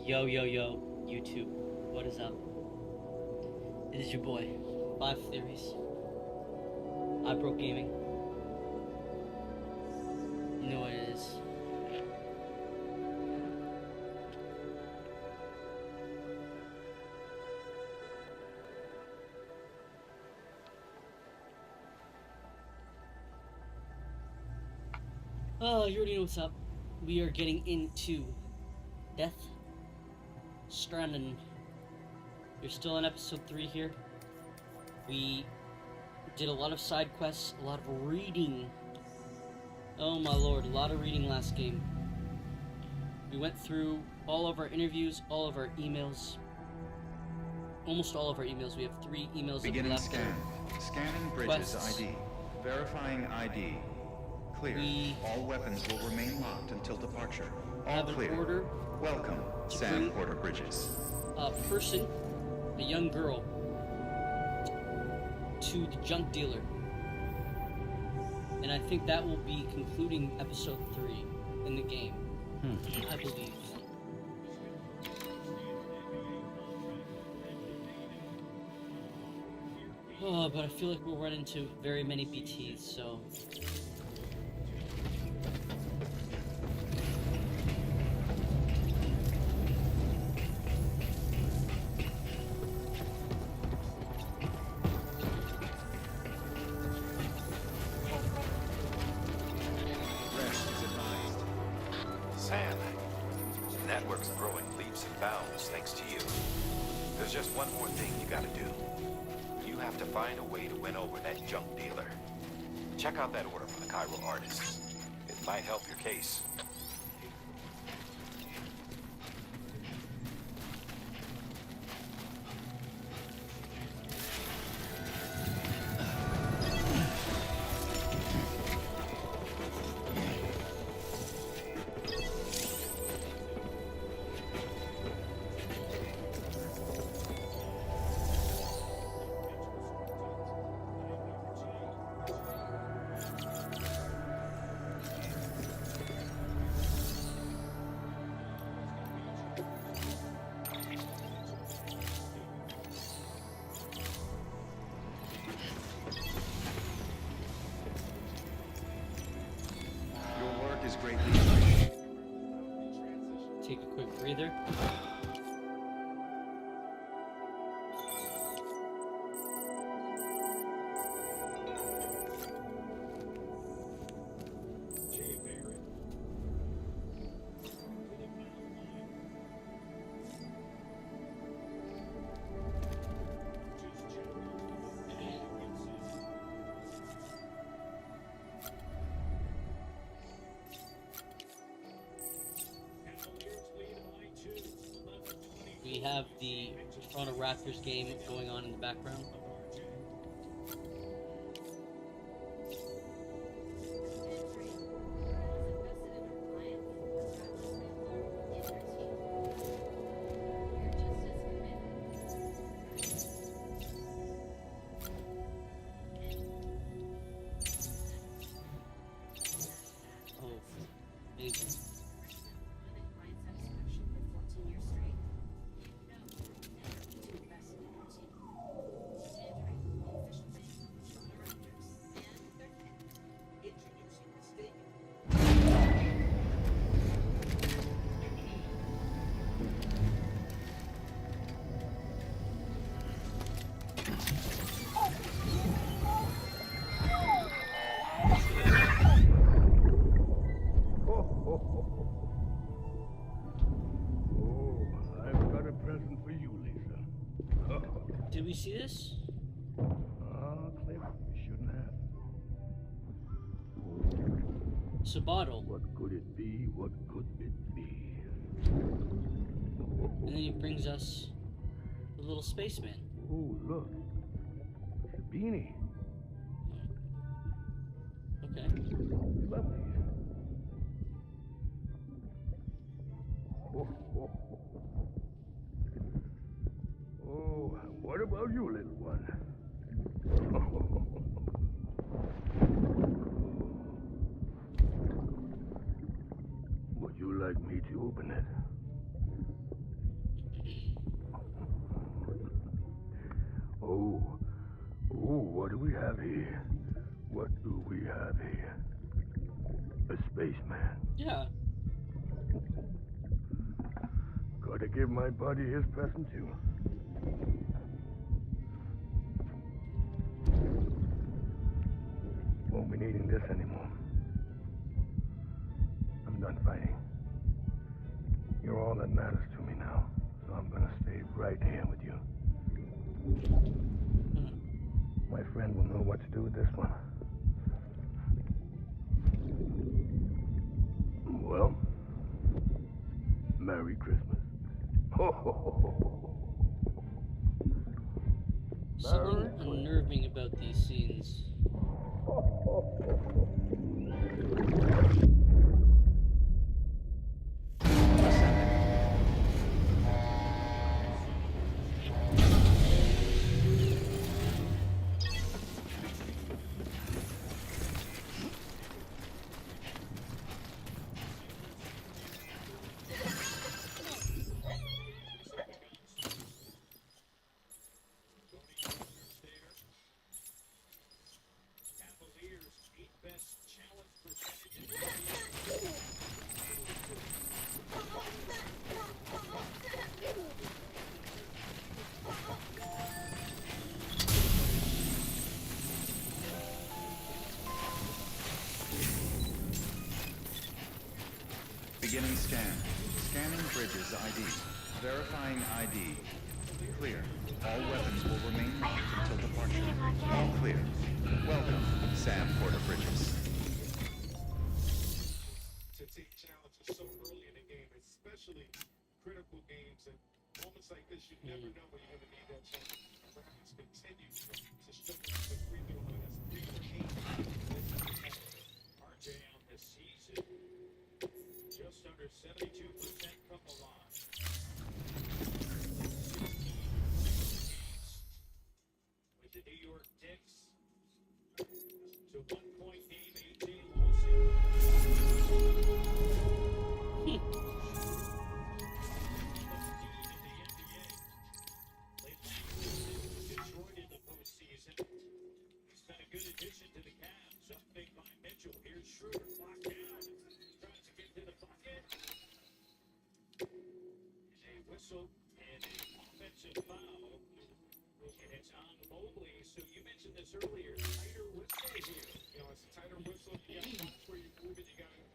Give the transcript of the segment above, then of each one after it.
Yo, yo, yo, YouTube, what is up? It is your boy, 5 Theories, eyebrokegaming. You know what it is. Oh, you already know what's up. We are getting into Death Stranding. You're still on episode 3 here. We did a lot of side quests, a lot of reading. Oh my lord, a lot of reading last game. We went through all of our interviews, all of our emails. Almost all of our emails. We have 3 emails that we Beginning left. scan. Scanning Bridges Quests. ID. Verifying ID. Clear. All weapons will remain locked until departure. All have clear. an order Welcome, to Sam bring Porter Bridges. a person, a young girl, to the junk dealer. And I think that will be concluding episode 3 in the game. I believe. Oh, but I feel like we'll run into very many BTs, so... Sam, the network's growing leaps and bounds thanks to you. There's just one more thing you gotta do. You have to find a way to win over that junk dealer. Check out that order from the Cairo artists. It might help your case. Your work is greatly appreciated. Take a quick breather. We have the Toronto Raptors game going on in the background. Oh, amazing. I've got a present for you, Lisa. Did we see this? Cliff, you shouldn't have. It's a bottle. What could it be? What could it be? And then he brings us the little spaceman. Oh, look. It's a beanie. Okay. Lovely. Oh, what about you, little one? Would you like me to open it? What do we have here? What do we have here? A spaceman. Yeah. Gotta give my buddy his present too. Won't be needing this anymore. I'm done fighting. You're all that matters to me now, so I'm gonna stay right here with you. My friend will know what to do with this one. Well, Merry Christmas. Ho, ho, ho, ho. Something unnerving about these scenes. Beginning scan. Scanning Bridges ID. Verifying ID. Clear. All weapons will remain locked until departure. All clear. Welcome, Sam Porter Bridges. To take challenges so early in the game, especially critical games, and moments like this, you never know when you're going to need that chance. Raptors continue to struggle with the free throw line. That's 3 for 8. RJ on the season, just under 72% from the line. 16 with the New York Knicks to 1-point game, AJ losing. Detroit in the postseason. He's been a good addition to the Cavs. Up big by Mitchell. Here's Schroeder, locked down. Tries to get to the bucket. A whistle and an offensive foul. And it's on Mobley. So you mentioned this earlier. Tighter whistle here. You know, it's a tighter whistle. You got to watch where you're moving. You got to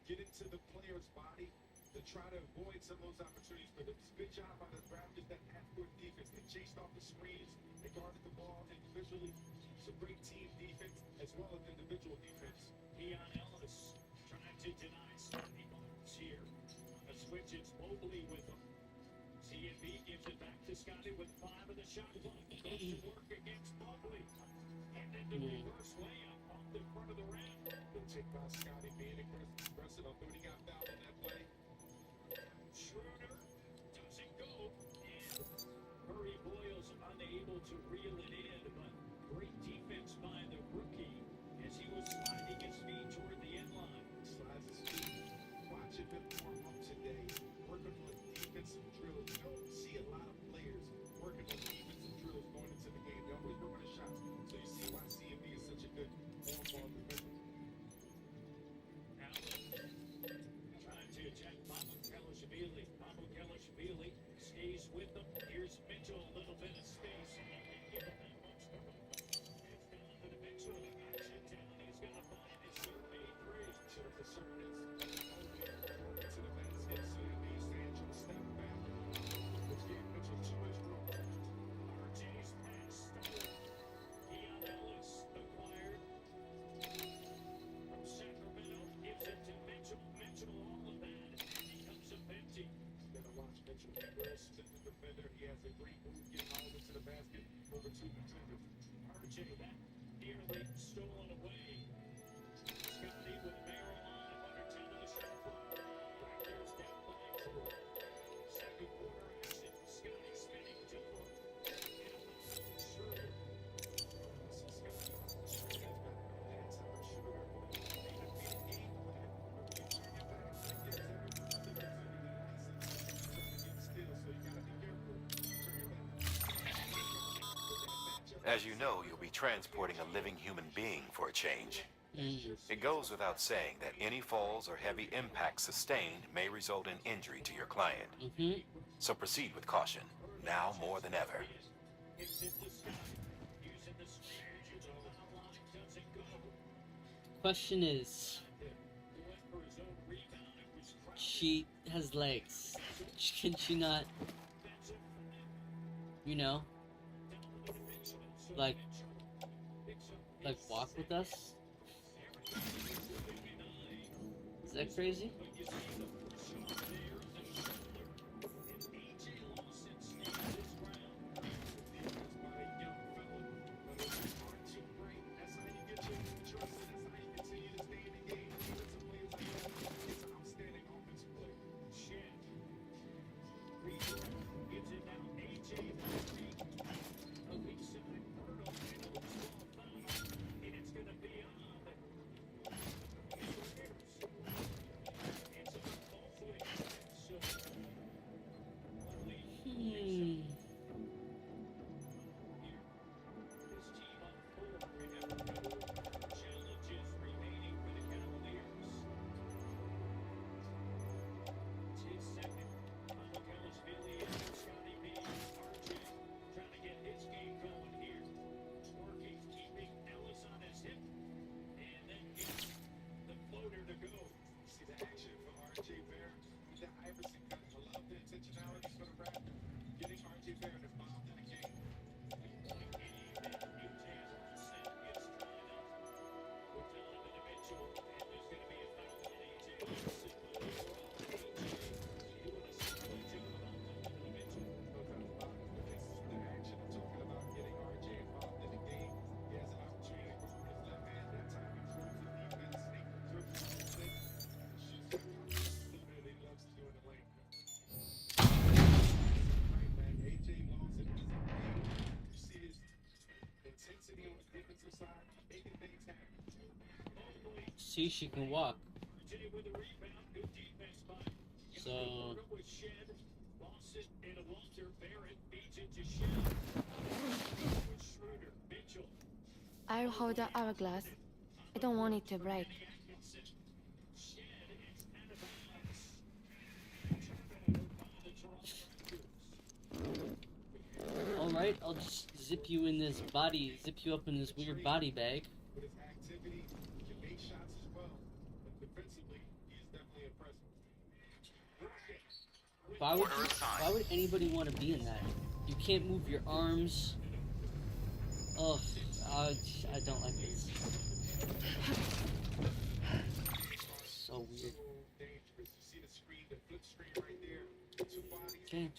get into the player's body to try to avoid some of those opportunities. But it's a good job by the Raptors, that half-court defense. They chased off the screens. They guarded the ball individually. It's a great team defense as well as individual defense. Keon Ellis trying to deny Scotty Barnes here. A switch, it's Mobley with him. CNB gives it back to Scotty with 5 of the shot clock. Goes to work against Mobley. And then the reverse layup off the front of the rim. Good take by Scotty, being aggressive. I thought he got fouled on that play. Schroeder doesn't go. And Murray Boyle's unable to reel it in, but great defense by the rookie as he was sliding his feet toward the end line. Slides his feet. Watching him warm up today, working on defensive drills. You don't see a lot of players working on defensive drills going into the game. They always work on the shots. So you see why CMB is such a good on-ball defender. Trying to eject Kelishvili. Kelishvili stays with them. Here's Mitchell, a little bit of space. It's down to Mitchell. Action down. He's going to find his third made three. Should have discerned this. To the basket. CMB saying trying to step back. Which gave Mitchell too much room. RJ's pass stolen. Keon Ellis acquired from Sacramento. Gives it to Mitchell. Mitchell, all of that. And he comes up empty. Gotta watch Mitchell. He grows to the defender. He has a great move getting all into the basket over 2 contenders. RJ, that nearly stolen away. Scotty with a barrel on under 10 of the shot clock. Raptors down by 4. Second quarter action. Scotty spinning to work. Schroeder. This is Scotty. He's got pass out of Schroeder. They have been a game plan. When you turn your back, that gives every opportunity. Get still, so you gotta be careful. Turn your back. As you know, you'll be be transporting a living human being for a change. Mm. It goes without saying that any falls or heavy impacts sustained may result in injury to your client. Mm-hmm. So proceed with caution, now more than ever. Question is, she has legs. Can she not, you know, like walk with us? Is that crazy? See, she can walk. So I'll hold the hourglass. I don't want it to break. alright, I'll just zip you up in this weird body bag. Why would anybody want to be in that? You can't move your arms. Oh, I don't like this. So weird. Okay.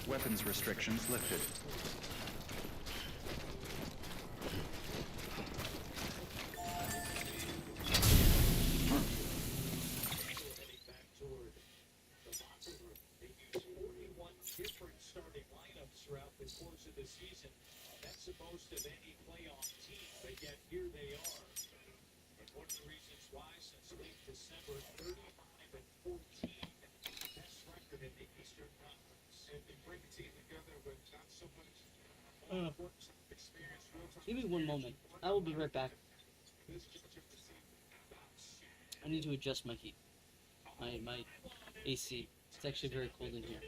Weapons restrictions lifted. Most of any playoff team, but yet here they are. And one of the reasons why, since late December, 35-14, best record in the Eastern Conference. And they bring a team together with not so much experience. Give me one moment. I will be right back. I need to adjust my heat. My AC. It's actually very cold in here.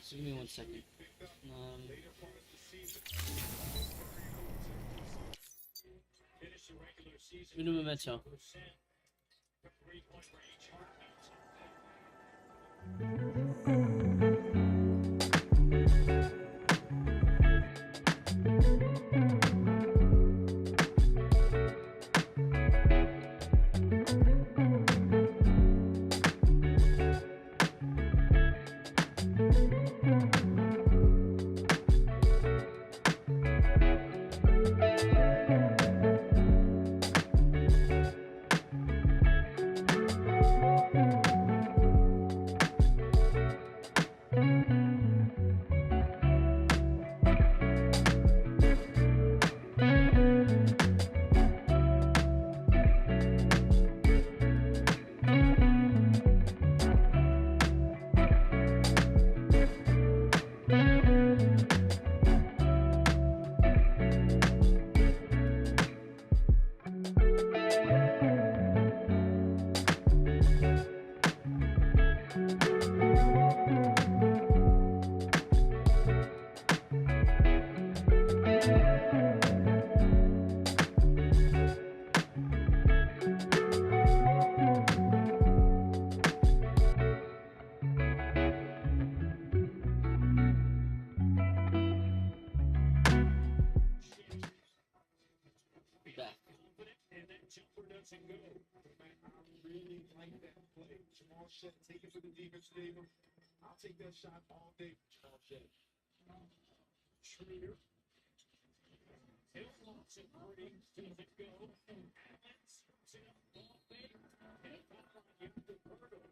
So give me 1 second. Un momento. Back. And that jumper doesn't go. I really like that play. Jamal Shed, take it for the defense, David. I'll take that shot all day for Jamal Shed. Schroeder. Hill locks it pretty. Doesn't go. Evans throws it up. Ball fake. And give it to Berto.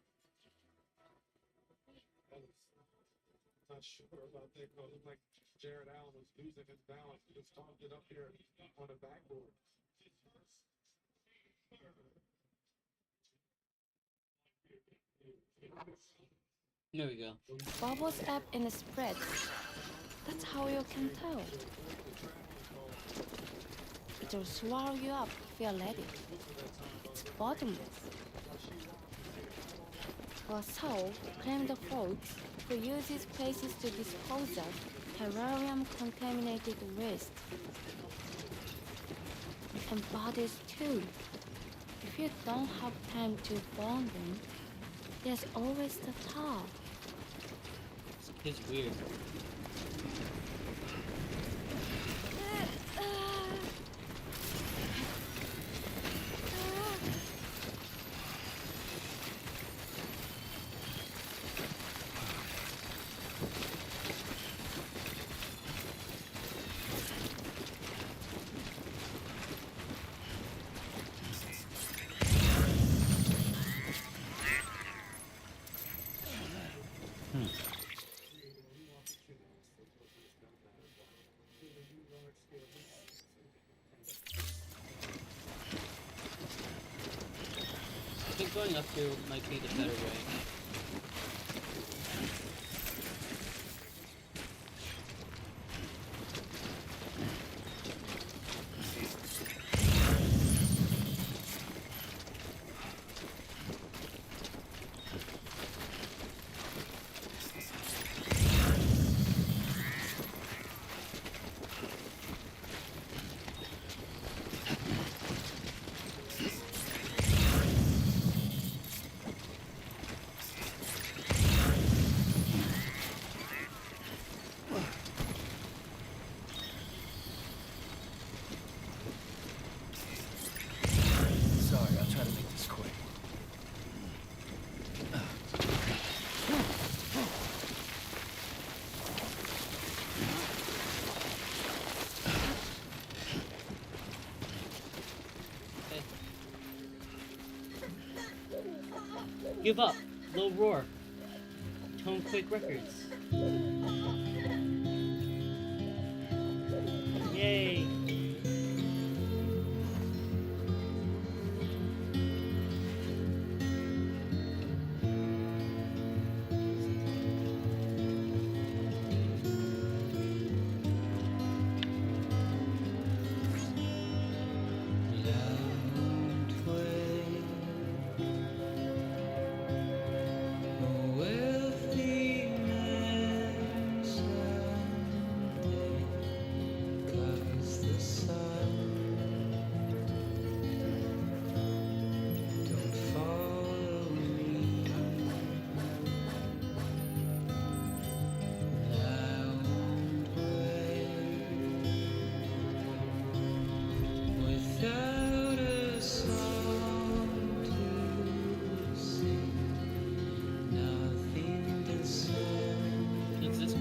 Not sure about that. It looked like Jared Allen was losing his balance. He just tossed it up here on the backboard. There we go. Bubbles up in the spread. That's how you can tell. It'll swallow you up if you're let it. It's bottomless. Or so claim the folks who use these places to dispose of terrarium-contaminated waste. And bodies too. If you don't have time to burn them, there's always the tar. It's weird. I think going up here might be the better way. Give up. Low roar. Tone Quick Records. Yay.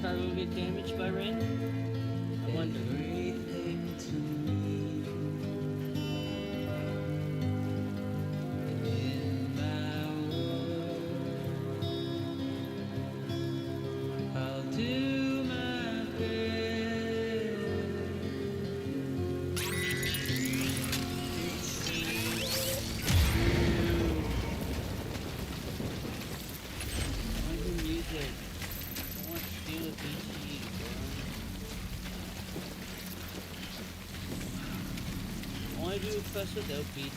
Cargo get damaged by rain? I wonder. Why do you press without BT?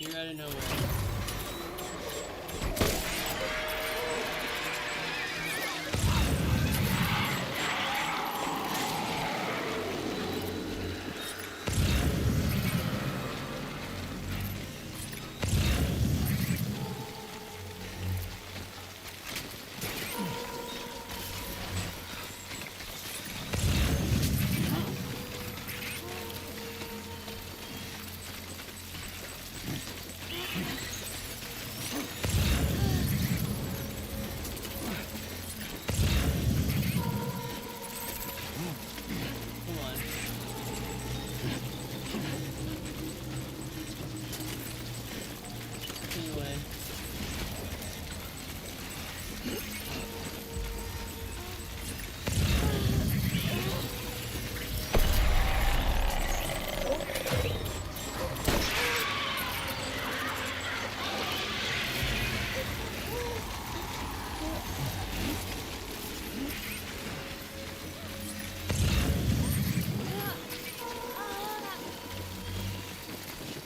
Appear out of nowhere.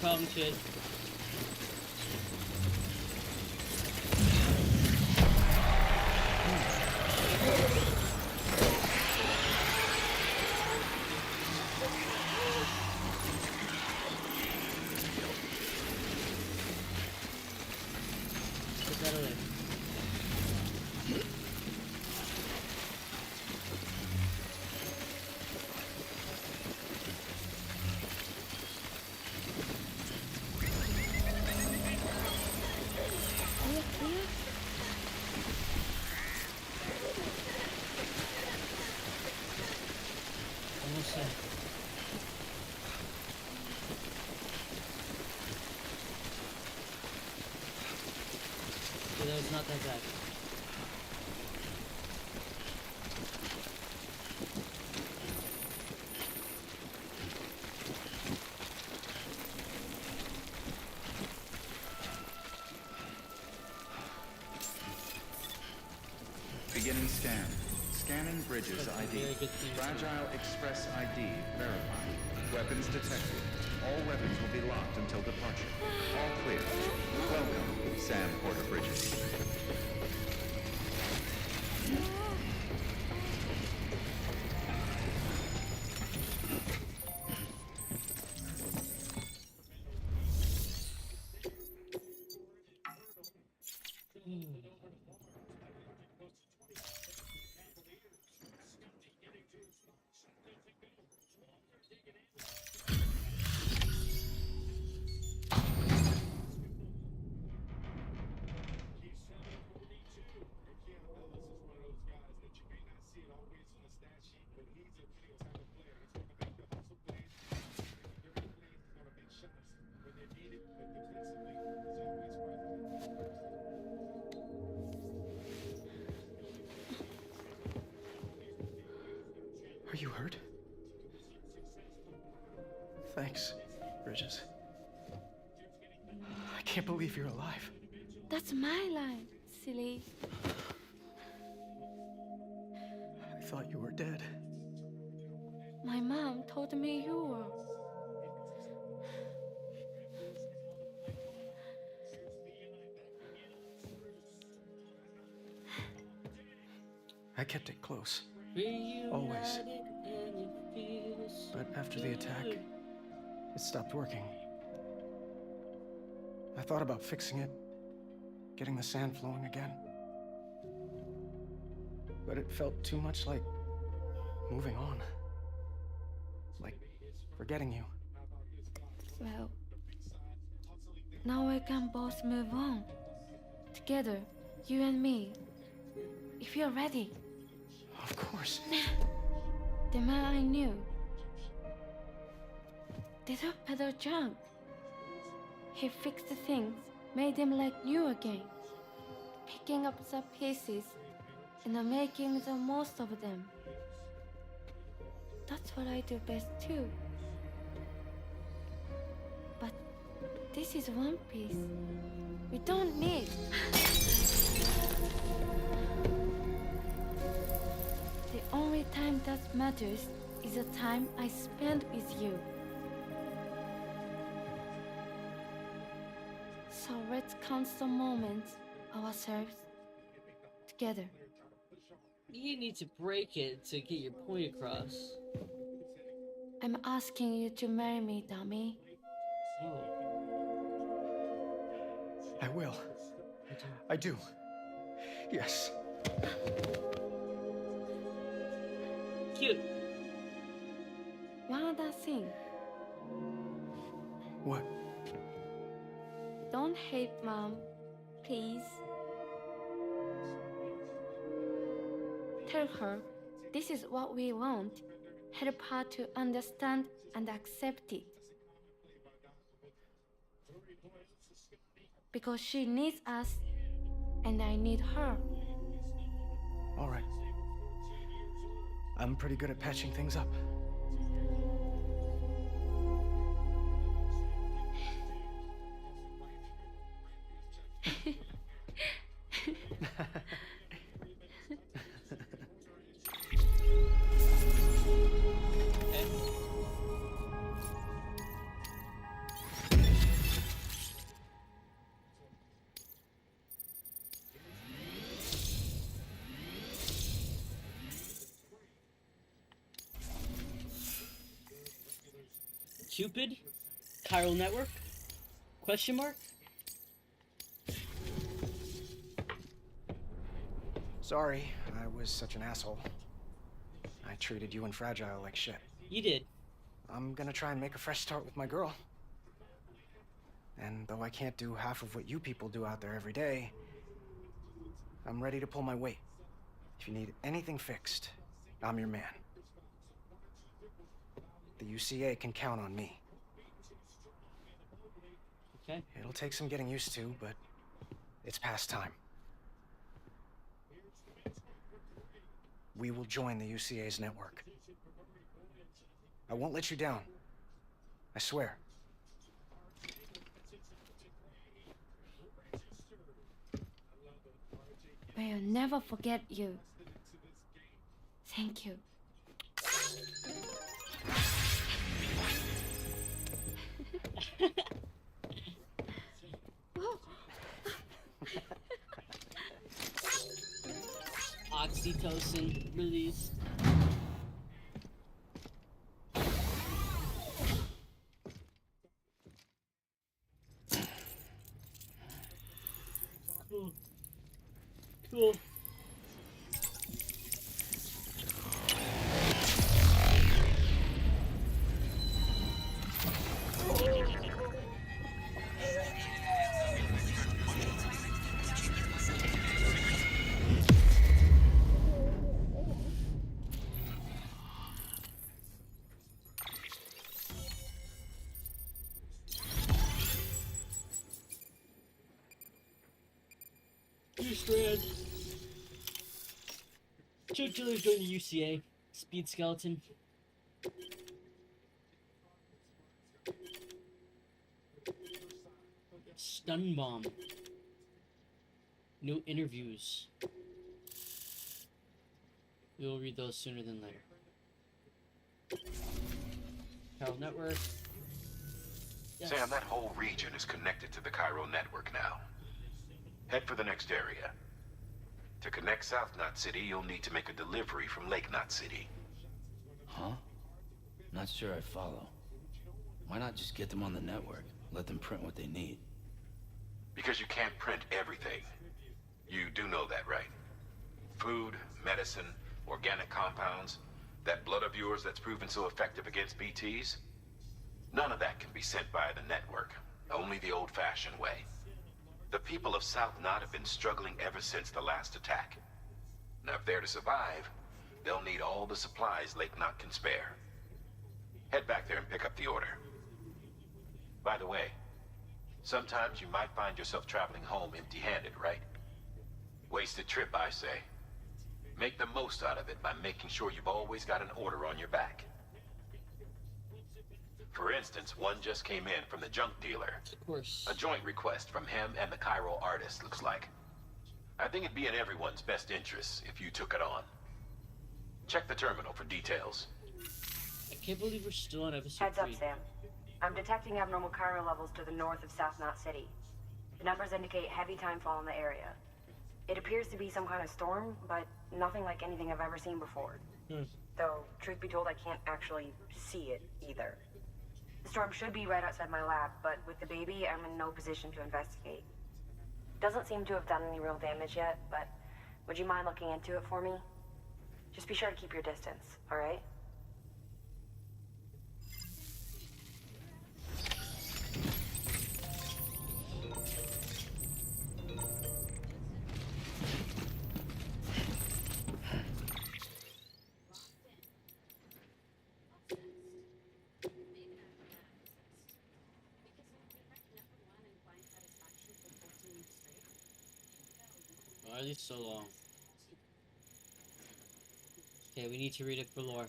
Problem, kid. Put that away. Almost there. Okay, that was not that bad. Beginning scan. Scanning Bridges ID. Fragile Express ID verified. Weapons detected. All weapons will be locked until departure. All clear. Welcome, Sam Porter Bridges. Are you hurt? Thanks, Bridges. I can't believe you're alive. That's my line, silly. I thought you were dead. My mom told me you were. I kept it close. Always. But after the attack, it stopped working. I thought about fixing it, getting the sand flowing again. But it felt too much like moving on. Like forgetting you. Well, now we can both move on. Together, you and me. If you're ready. Of course. The man I knew. Did a pedal junk. He fixed the things, made them like new again. Picking up the pieces and making the most of them. That's what I do best too. But this is one piece. We don't need. The only time that matters is the time I spend with you. count some moments ourselves together. You need to break it to get your point across. I'm asking you to marry me, dummy. Oh. I will. I do. Yes. Cute. One other thing. What? Don't hate Mom, please. Tell her this is what we want. Help her to understand and accept it. Because she needs us, and I need her. All right. I'm pretty good at patching things up. Cupid? Chiral network? Question mark? Sorry, I was such an asshole. I treated you and Fragile like shit. You did. I'm gonna try and make a fresh start with my girl. And though I can't do half of what you people do out there every day, I'm ready to pull my weight. If you need anything fixed, I'm your man. The UCA can count on me. Okay. It'll take some getting used to, but it's past time. We will join the UCA's network. I won't let you down. I swear. We'll never forget you. Thank you. Oxytocin released. Cool. Cool. New Strand. Chuck Killers joined the UCA. Speed Skeleton. Stun Bomb. No interviews. We will read those sooner than later. Chiral Network. Yes. Sam, that whole region is connected to the Cairo network now. Head for the next area. To connect South Knot City, you'll need to make a delivery from Lake Knot City. Huh? Not sure I follow. Why not just get them on the network? Let them print what they need. Because you can't print everything. You do know that, right? Food, medicine, organic compounds, that blood of yours that's proven so effective against BTs? None of that can be sent via the network. Only the old-fashioned way. The people of South Knot have been struggling ever since the last attack. Now, if they're to survive, they'll need all the supplies Lake Knot can spare. Head back there and pick up the order. By the way, sometimes you might find yourself traveling home empty-handed, right? Wasted trip, I say. Make the most out of it by making sure you've always got an order on your back. For instance, one just came in from the junk dealer. Of course. A joint request from him and the Cairo artist, looks like. I think it'd be in everyone's best interest if you took it on. Check the terminal for details. I can't believe we're still on episode Heads 3. up, Sam. I'm detecting abnormal chiral levels to the north of South Knot City. The numbers indicate heavy timefall in the area. It appears to be some kind of storm, but nothing like anything I've ever seen before. Though, truth be told, I can't actually see it either. The storm should be right outside my lab, but with the baby, I'm in no position to investigate. Doesn't seem to have done any real damage yet, but would you mind looking into it for me? Just be sure to keep your distance, alright? Why are these so long? Okay, we need to read it for lore.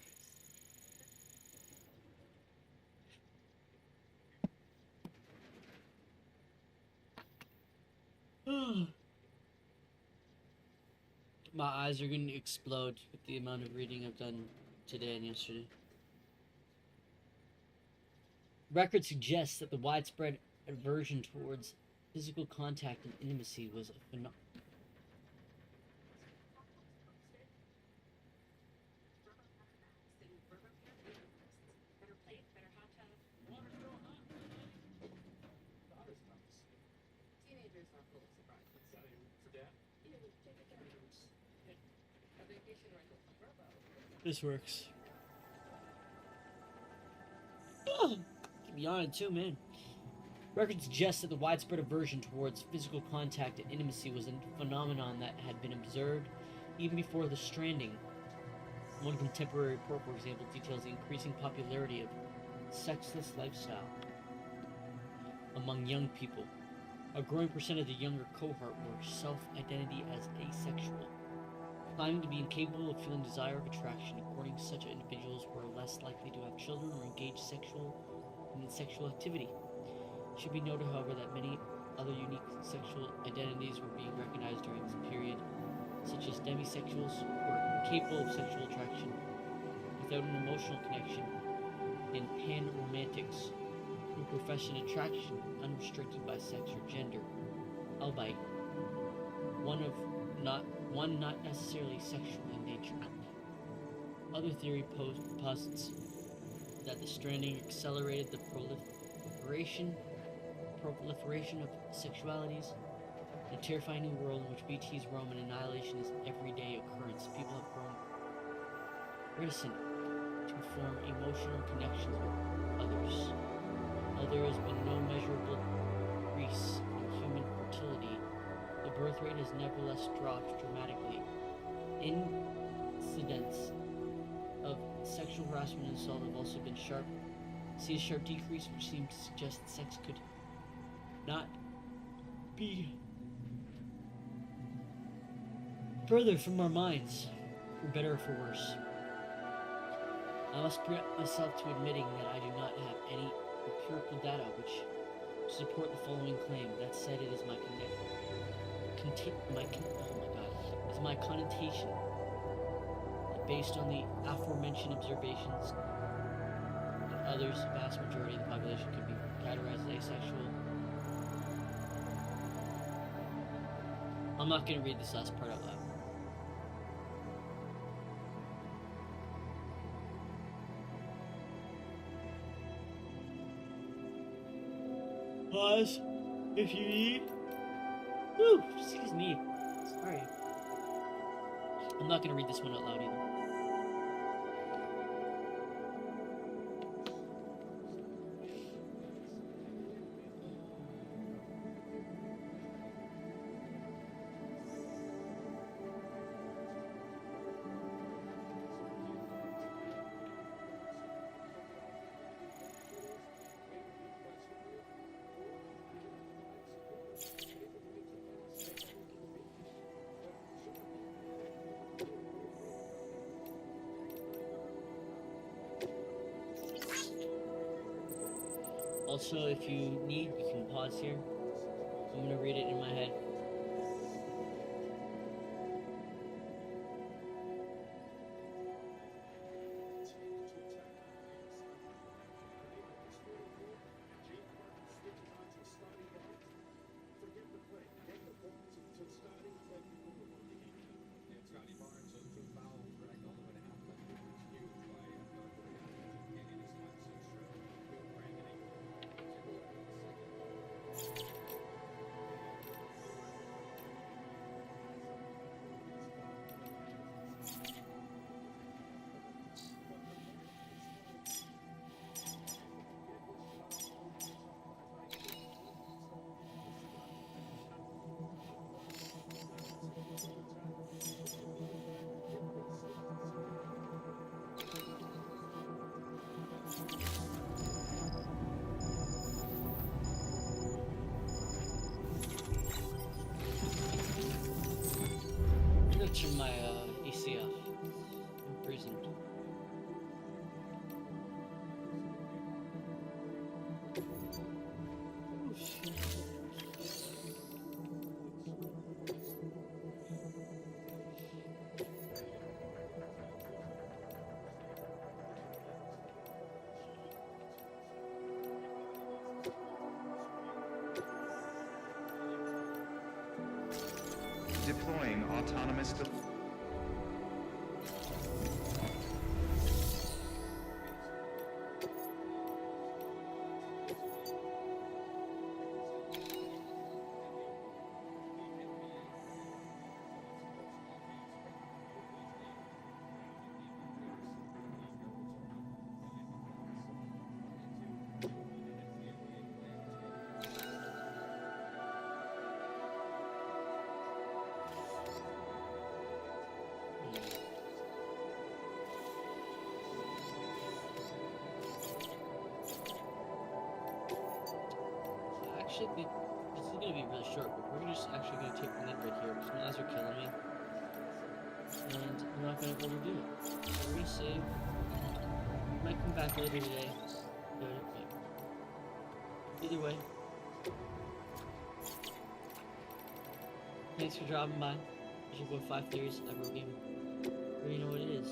My eyes are going to explode with the amount of reading I've done today and yesterday. Record suggests that the widespread aversion towards physical contact and intimacy was a phenomenon. This works. Oh, keep yawning too, man. Records suggest that the widespread aversion towards physical contact and intimacy was a phenomenon that had been observed even before the Stranding. One contemporary report, for example, details the increasing popularity of sexless lifestyle among young people. A growing percent of the younger cohort were self-identity as asexual, claiming to be incapable of feeling desire or attraction. According to such individuals were less likely to have children or engage in sexual activity. It should be noted, however, that many other unique sexual identities were being recognized during this period, such as demisexuals, who were capable of sexual attraction without an emotional connection, and pan-romantics, who profess an attraction unrestricted by sex or gender, albeit one not necessarily sexual in nature. Other theory posits that the Stranding accelerated the proliferation of sexualities. In a terrifying new world in which BT's roam and annihilation is everyday occurrence, people have grown reticent to form emotional connections with others. While there has been no measurable increase in human fertility, the birth rate has nevertheless dropped dramatically. Incidents of sexual harassment and assault have also been a sharp decrease, which seems to suggest that sex could not be further from our minds, for better or for worse. I must permit myself to admitting that I do not have any empirical data which support the following claim. That said, it is my connotation that based on the aforementioned observations and others, the vast majority of the population could be categorized as asexual. I'm not going to read this last part out loud. Pause if you need. Whew, excuse me. Sorry. I'm not going to read this one out loud either. Also, if you need, you can pause here. I'm going to read it in my head. Deploying autonomous... Actually, this is gonna be really short, but we're just actually gonna take the lead right here because my eyes are killing me, and we're not gonna overdo it. So we're gonna save. Might come back later today, but either way, thanks for dropping by. It's your boy 5 Theories, eyebrokegaming. You know what it is.